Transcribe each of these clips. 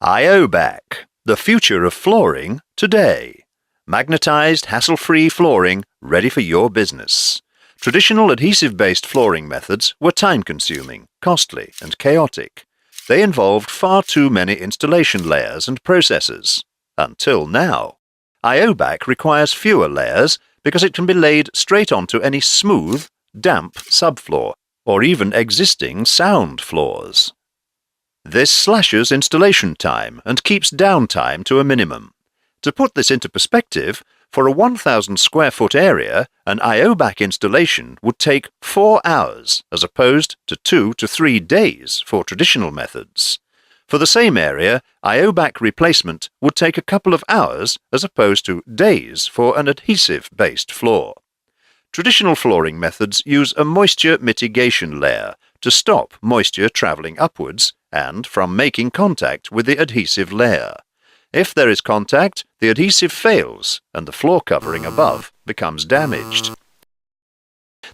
IOBAC, the future of flooring today. Magnetized, hassle-free flooring ready for your business. Traditional adhesive-based flooring methods were time-consuming, costly, and chaotic. They involved far too many installation layers and processes. Until now. IOBAC requires fewer layers because it can be laid straight onto any smooth, damp subfloor, or even existing sound floors. This slashes installation time and keeps downtime to a minimum. To put this into perspective, for a 1,000 square foot area, an IOBAC installation would take 4 hours as opposed to 2 to 3 days for traditional methods. For the same area, IOBAC replacement would take a couple of hours as opposed to days for an adhesive-based floor. Traditional flooring methods use a moisture mitigation layer to stop moisture traveling upwards and from making contact with the adhesive layer. If there is contact, the adhesive fails and the floor covering above becomes damaged.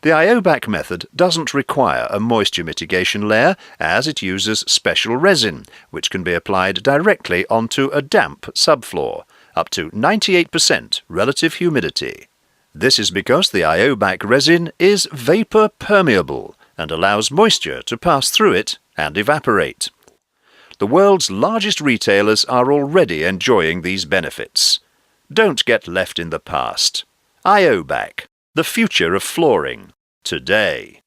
The IOBAC method doesn't require a moisture mitigation layer as it uses special resin, which can be applied directly onto a damp subfloor, up to 98% relative humidity. This is because the IOBAC resin is vapor permeable and allows moisture to pass through it and evaporate. The world's largest retailers are already enjoying these benefits. Don't get left in the past. IOBAC, the future of flooring, today.